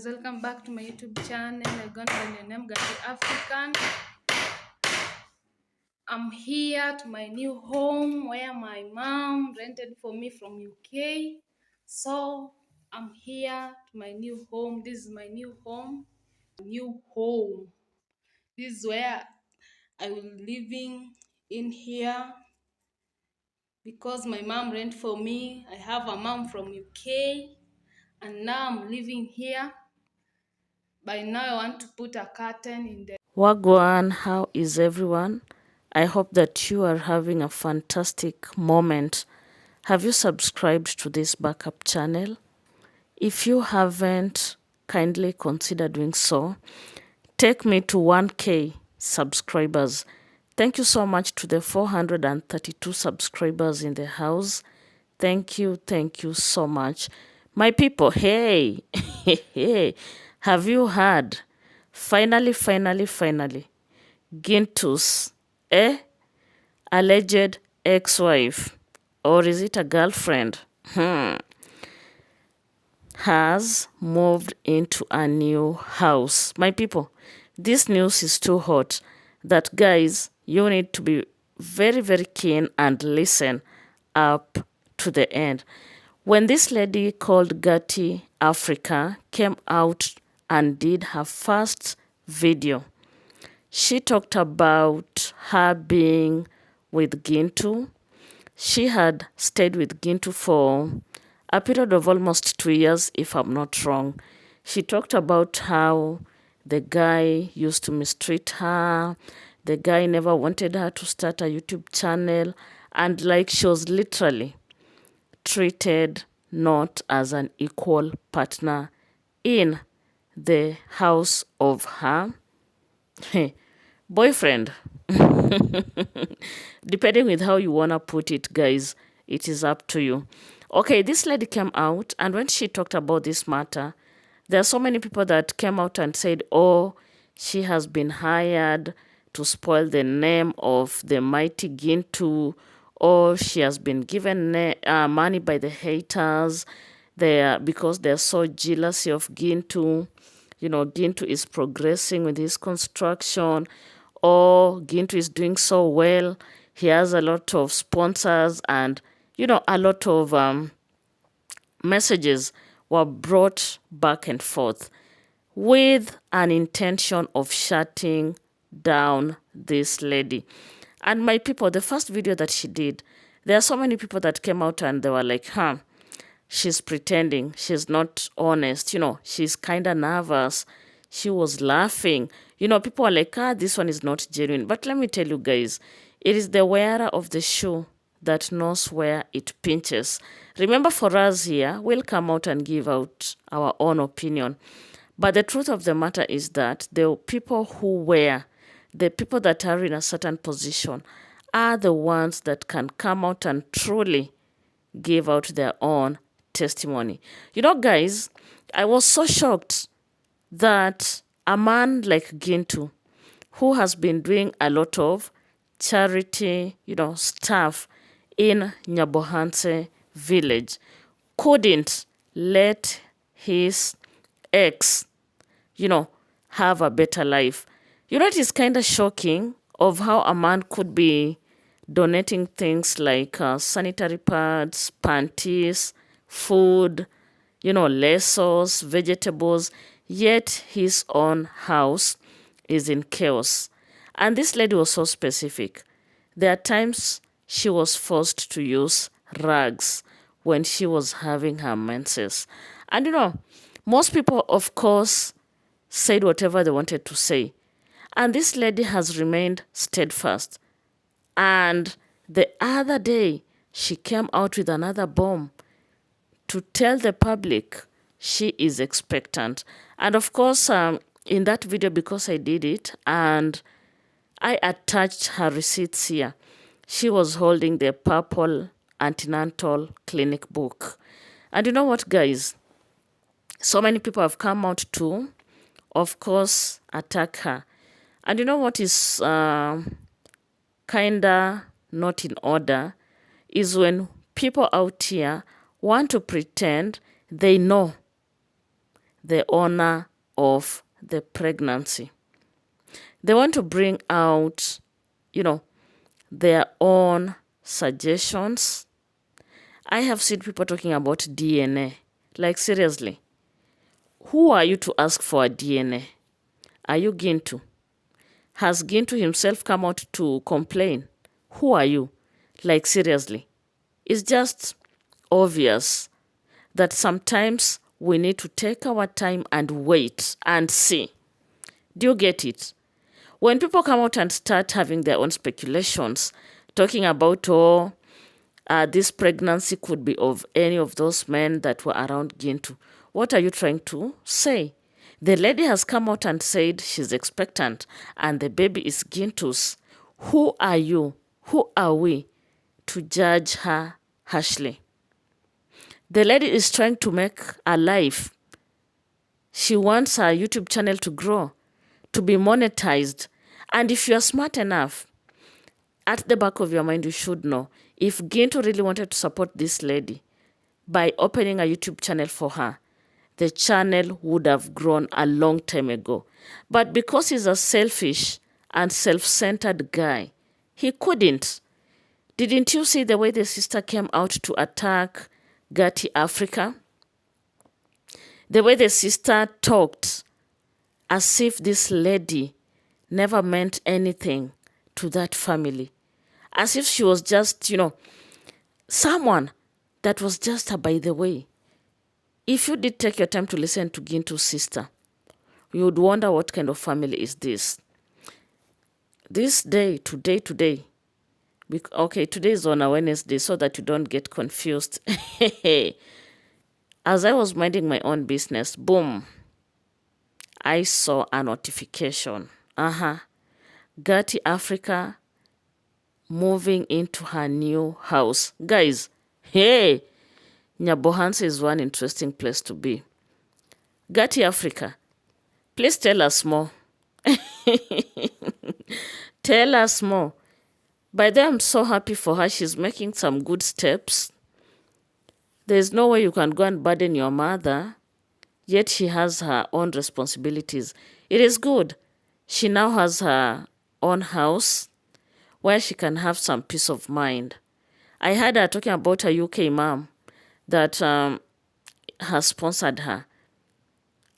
welcome back to my YouTube channel. I got by the name Gati African. I'm here to my new home where my mom rented for me from UK. So I'm here to my new home. This is my new home. This is where I will living in here because my mom rent for me. I have a mom from UK and now I'm living here. By now I want to put a curtain in the Wagwan, how is everyone? I hope that you are having a fantastic moment. Have you subscribed to this backup channel? If you haven't, kindly consider doing so. Take me to 1K subscribers. Thank you so much to the 432 subscribers in the house. Thank you so much. My people, hey, hey, have you heard? Finally, Gintus, alleged ex-wife, or is it a girlfriend, has moved into a new house. My people, this news is too hot that, guys, you need to be very keen and listen up to the end. When this lady called Gati Africa came out and did her first video, she talked about her being with Gintu. She had stayed with Gintu for a period of almost 2 years, if I'm not wrong. She talked about how the guy used to mistreat her, the guy never wanted her to start a YouTube channel, and like she was literally treated not as an equal partner in the house of her boyfriend. Depending with how you want to put it, guys, it is up to you. Okay, this lady came out, and when she talked about this matter, there are so many people that came out and said, oh, she has been hired to spoil the name of the mighty Gintu, or she has been given money by the haters because they're so jealous of Gintu. You know, Gintu is progressing with his construction, or Gintu is doing so well. He has a lot of sponsors, and, you know, a lot of messages were brought back and forth with an intention of shutting down this lady. And my people, the first video that she did, there are so many people that came out and they were like, she's pretending, she's not honest, you know, she's kind of nervous, she was laughing. You know, people are like, this one is not genuine. But let me tell you guys, it is the wearer of the shoe that knows where it pinches. Remember, for us here, we'll come out and give out our own opinion. But the truth of the matter is that the people who wear, the people that are in a certain position, are the ones that can come out and truly give out their own testimony. You know, guys, I was so shocked that a man like Gintu, who has been doing a lot of charity, you know, stuff in Nyabohanse village, couldn't let his ex, you know, have a better life. You know, it is kind of shocking of how a man could be donating things like sanitary pads, panties, food, you know, lassos, vegetables, yet his own house is in chaos. And this lady was so specific. There are times she was forced to use rags when she was having her menses. And you know, most people, of course, said whatever they wanted to say. And this lady has remained steadfast. And the other day, she came out with another bomb to tell the public she is expectant. And of course, in that video, because I did it and I attached her receipts here, she was holding the purple antenatal clinic book. And you know what, guys? So many people have come out to, of course, attack her. And you know what is kinda not in order is when people out here want to pretend they know the owner of the pregnancy. They want to bring out, their own suggestions. I have seen people talking about DNA. Like, seriously, who are you to ask for a DNA? Are you Gintu? Has Gintu himself come out to complain? Who are you? Like, seriously. It's just obvious that sometimes we need to take our time and wait and see. Do you get it? When people come out and start having their own speculations, talking about, this pregnancy could be of any of those men that were around Gintu, what are you trying to say? The lady has come out and said she's expectant and the baby is Gintu's. Who are you? Who are we to judge her harshly? The lady is trying to make a life. She wants her YouTube channel to grow, to be monetized. And if you're smart enough, at the back of your mind, you should know, if Gintu really wanted to support this lady by opening a YouTube channel for her, the channel would have grown a long time ago. But because he's a selfish and self-centered guy, he couldn't. Didn't you see the way the sister came out to attack Gati Africa? The way the sister talked as if this lady never meant anything to that family. As if she was just, someone that was just a by the way. If you did take your time to listen to Gintu's sister, you would wonder what kind of family is this. This day, today, today is on a Wednesday so that you don't get confused. As I was minding my own business, boom, I saw a notification. Gati Africa moving into her new house. Guys, hey, Nyabohanse is one interesting place to be. Gati Africa, please tell us more. Tell us more. By then, I'm so happy for her. She's making some good steps. There's no way you can go and burden your mother, yet she has her own responsibilities. It is good. She now has her own house where she can have some peace of mind. I heard her talking about a UK mom that has sponsored her.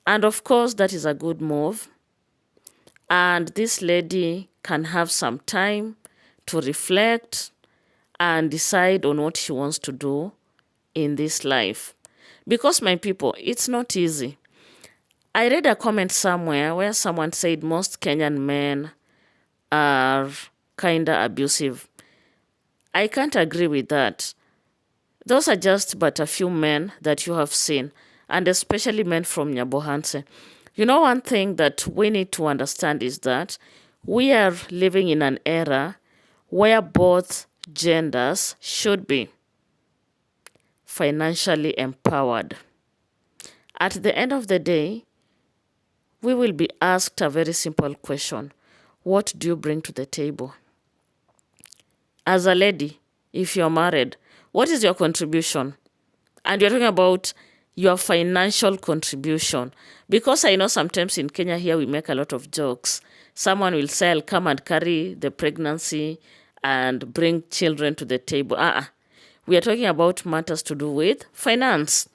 And of course, that is a good move. And this lady can have some time to reflect and decide on what she wants to do in this life. Because, my people, it's not easy. I read a comment somewhere where someone said most Kenyan men are kinda abusive. I can't agree with that. Those are just but a few men that you have seen, and especially men from Nyabohanse. You know, one thing that we need to understand is that we are living in an era where both genders should be financially empowered. At the end of the day, we will be asked a very simple question. What do you bring to the table? As a lady, if you're married, what is your contribution? And you're talking about your financial contribution. Because I know sometimes in Kenya here we make a lot of jokes. Someone will say, I'll come and carry the pregnancy and bring children to the table. We are talking about matters to do with finance.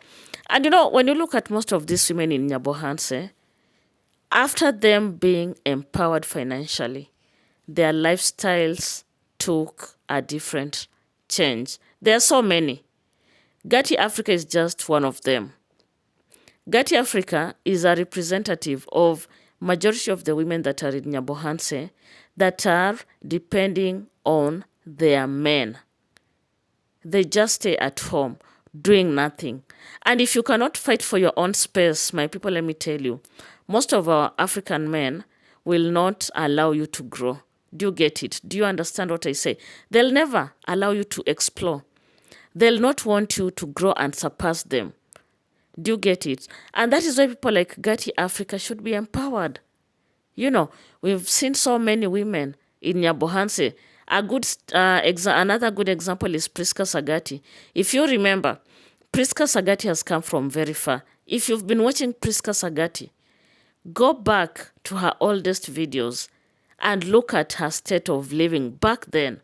And when you look at most of these women in Nyabohanse, after them being empowered financially, their lifestyles took a different change. There are so many. Gati Africa is just one of them. Gati Africa is a representative of majority of the women that are in Nyabohanse that are depending on their men. They just stay at home doing nothing. And if you cannot fight for your own space, my people, let me tell you, most of our African men will not allow you to grow. Do you get it? Do you understand what I say? They'll never allow you to explore. They'll not want you to grow and surpass them. Do you get it? And that is why people like Gati Africa should be empowered. We've seen so many women in Nyabohanse. Another good example is Priska Sagati. If you remember, Priska Sagati has come from very far. If you've been watching Priska Sagati, go back to her oldest videos and look at her state of living back then.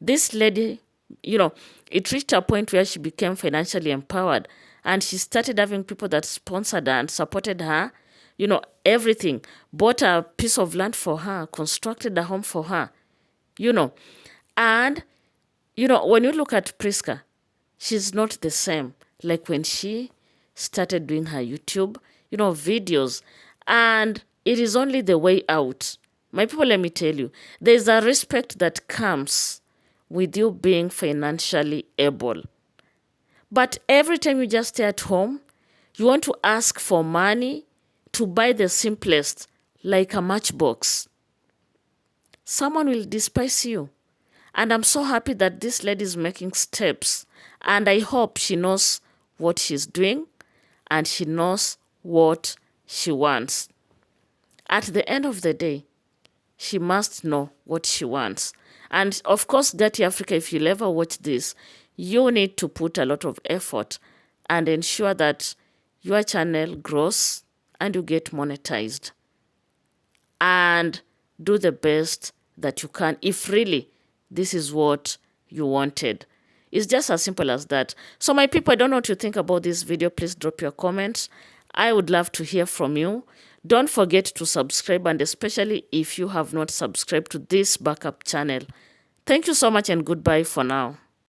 This lady, it reached a point where she became financially empowered and she started having people that sponsored her and supported her, everything, bought a piece of land for her, constructed a home for her, And, when you look at Priska, she's not the same like when she started doing her YouTube, videos. And it is only the way out. My people, let me tell you, there's a respect that comes with you being financially able. But every time you just stay at home, you want to ask for money to buy the simplest, like a matchbox. Someone will despise you. And I'm so happy that this lady is making steps. And I hope she knows what she's doing and she knows what she wants. At the end of the day, she must know what she wants. And of course, Gati Africa, if you'll ever watch this, you need to put a lot of effort and ensure that your channel grows and you get monetized. And do the best that you can if really this is what you wanted. It's just as simple as that. So my people, I don't know what you think about this video. Please drop your comments. I would love to hear from you. Don't forget to subscribe, and especially if you have not subscribed to this backup channel. Thank you so much and goodbye for now.